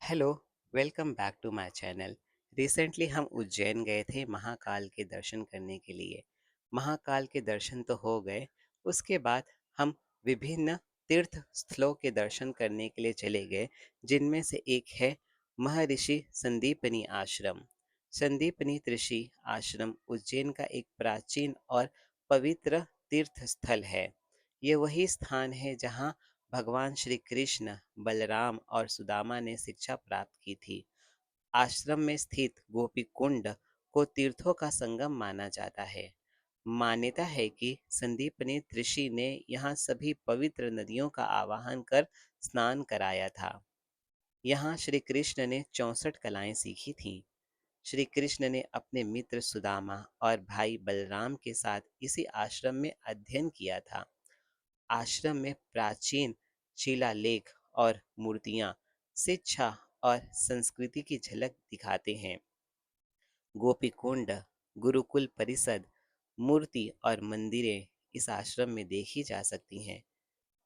Hello, welcome back to my channel. Recently हम उज्जैन गए थे महाकाल के दर्शन करने के लिए। महाकाल के दर्शन तो हो गए, उसके बाद हम विभिन्न तीर्थ स्थलों के दर्शन करने के लिए चले गए, जिनमें से एक है महर्षि संदीपनी आश्रम। संदीपनी ऋषि आश्रम उज्जैन का एक प्राचीन और पवित्र तीर्थ स्थल है। ये वही स्थान है जहाँ भगवान श्री कृष्ण, बलराम और सुदामा ने शिक्षा प्राप्त की थी। आश्रम में स्थित गोपी कुंड को तीर्थों का संगम माना जाता है। मान्यता है कि संदीपनी ऋषि ने यहाँ सभी पवित्र नदियों का आवाहन कर स्नान कराया था। यहाँ श्री कृष्ण ने 64 कलाएं सीखी थीं। श्री कृष्ण ने अपने मित्र सुदामा और भाई बलराम के साथ इसी आश्रम में अध्ययन किया था। आश्रम में प्राचीन शिलालेख और मूर्तियां शिक्षा और संस्कृति की झलक दिखाते हैं। गोपीकुंड, गुरुकुल परिषद, मूर्ति और मंदिरें इस आश्रम में देखी जा सकती हैं।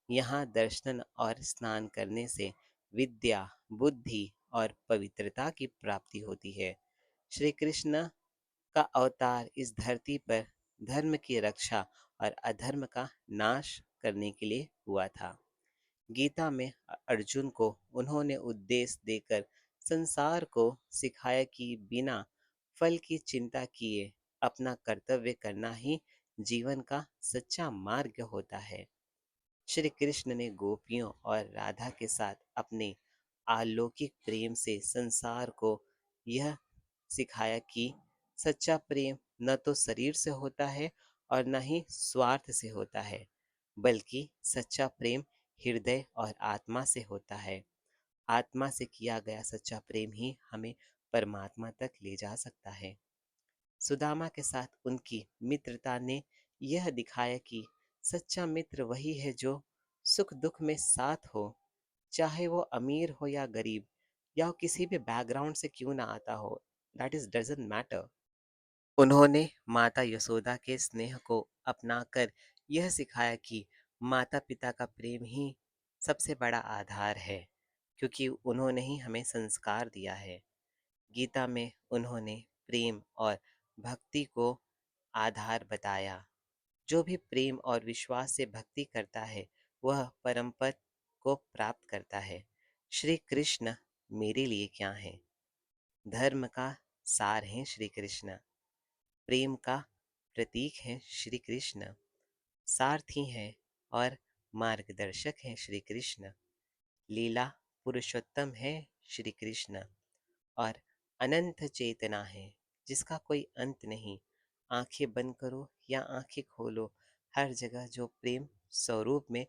यहाँ दर्शन और स्नान करने से विद्या, बुद्धि और पवित्रता की प्राप्ति होती है। श्री कृष्ण का अवतार इस धरती पर धर्म की रक्षा और अधर्म का नाश करने के लिए हुआ था। गीता में अर्जुन को उन्होंने उद्देश्य देकर संसार को सिखाया कि बिना फल की चिंता किए अपना कर्तव्य करना ही जीवन का सच्चा मार्ग होता है। श्री कृष्ण ने गोपियों और राधा के साथ अपने अलौकिक प्रेम से संसार को यह सिखाया कि सच्चा प्रेम न तो शरीर से होता है और न ही स्वार्थ से होता है, बल्कि सच्चा प्रेम हृदय और आत्मा से होता है। आत्मा से किया गया सच्चा प्रेम ही हमें परमात्मा तक ले जा सकता है। सुदामा के साथ उनकी मित्रता ने यह दिखाया कि सच्चा मित्र वही है जो सुख दुख में साथ हो, चाहे वो अमीर हो या गरीब या वो किसी भी बैकग्राउंड से क्यों ना आता हो। That is doesn't matter. उन्होंने माता यशोदा के स्नेह को अपनाकर यह सिखाया कि माता पिता का प्रेम ही सबसे बड़ा आधार है, क्योंकि उन्होंने ही हमें संस्कार दिया है। गीता में उन्होंने प्रेम और भक्ति को आधार बताया। जो भी प्रेम और विश्वास से भक्ति करता है, वह परम पद को प्राप्त करता है। श्री कृष्ण मेरे लिए क्या है? धर्म का सार है श्री कृष्ण, प्रेम का प्रतीक है श्री कृष्ण, सारथी हैं और मार्गदर्शक हैं श्री कृष्ण, लीला पुरुषोत्तम है श्री कृष्ण और अनंत चेतना है जिसका कोई अंत नहीं। आंखें बंद करो या आंखें खोलो, हर जगह जो प्रेम स्वरूप में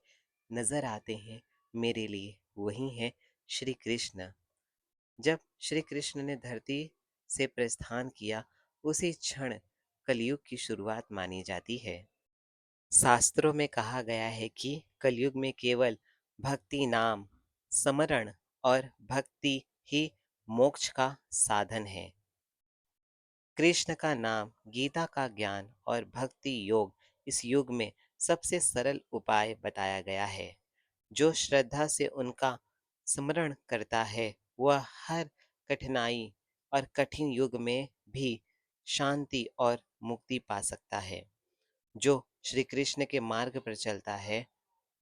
नजर आते हैं, मेरे लिए वही है श्री कृष्ण। जब श्री कृष्ण ने धरती से प्रस्थान किया, उसी क्षण कलयुग की शुरुआत मानी जाती है। शास्त्रों में कहा गया है कि कलयुग में केवल भक्ति नाम, समरण और भक्ति ही मोक्ष का साधन है। कृष्ण का नाम, गीता का ज्ञान और भक्ति योग इस युग में सबसे सरल उपाय बताया गया है। जो श्रद्धा से उनका स्मरण करता है, वह हर कठिनाई और कठिन युग में भी शांति और मुक्ति पा सकता है। जो श्री कृष्ण के मार्ग पर चलता है,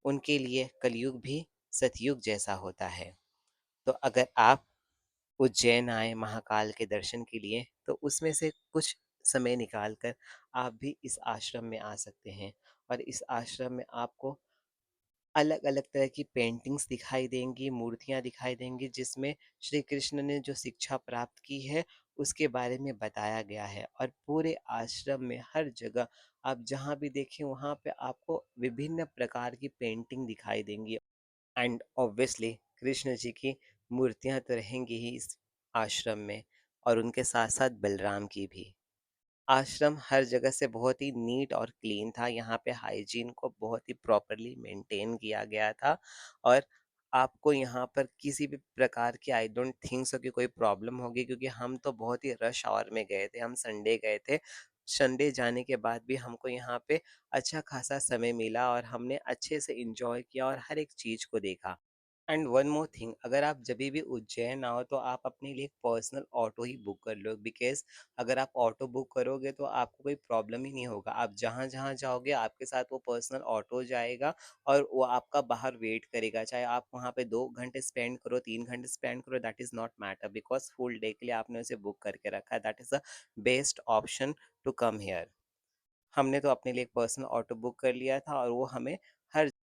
उनके लिए कलयुग भी सतयुग जैसा होता है। तो अगर आप उज्जैन आए महाकाल के दर्शन के लिए, तो उसमें से कुछ समय निकाल कर आप भी इस आश्रम में आ सकते हैं। और इस आश्रम में आपको अलग अलग तरह की पेंटिंग्स दिखाई देंगी, मूर्तियां दिखाई देंगी, जिसमें श्री कृष्ण ने जो शिक्षा प्राप्त की है उसके बारे में बताया गया है। और पूरे आश्रम में हर जगह आप जहाँ भी देखें वहाँ पे आपको विभिन्न प्रकार की पेंटिंग दिखाई देंगी। एंड ऑब्वियसली कृष्ण जी की मूर्तियां तो रहेंगी ही इस आश्रम में, और उनके साथ साथ बलराम की भी। आश्रम हर जगह से बहुत ही नीट और क्लीन था। यहाँ पे हाइजीन को बहुत ही प्रॉपरली मेंटेन किया गया था। और आपको यहाँ पर किसी भी प्रकार की आई डोंट थिंक सो कि कोई प्रॉब्लम होगी, क्योंकि हम तो बहुत ही रश आवर में गए थे, हम संडे गए थे। संडे जाने के बाद भी हमको यहाँ पे अच्छा खासा समय मिला और हमने अच्छे से इंजॉय किया और हर एक चीज़ को देखा। एंड वन मोर थिंग, अगर आप जभी भी उज्जैन आओ तो आप अपने लिए एक पर्सनल ऑटो ही बुक कर लो, बिकॉज़ अगर आप ऑटो बुक करोगे तो आपको कोई प्रॉब्लम ही नहीं होगा। आप जहाँ-जहाँ जाओगे आपके साथ वो पर्सनल ऑटो जाएगा और वो आपका बाहर वेट करेगा। चाहे आप वहाँ पे 2 घंटे स्पेंड करो, 3 घंटे स्पेंड करो, that is not matter, because full day के लिए आपने उसे बुक करके रखा है। That is the best option to come here. हमने तो अपने लिए एक पर्सनल ऑटो बुक कर लिया था और वो हमें हर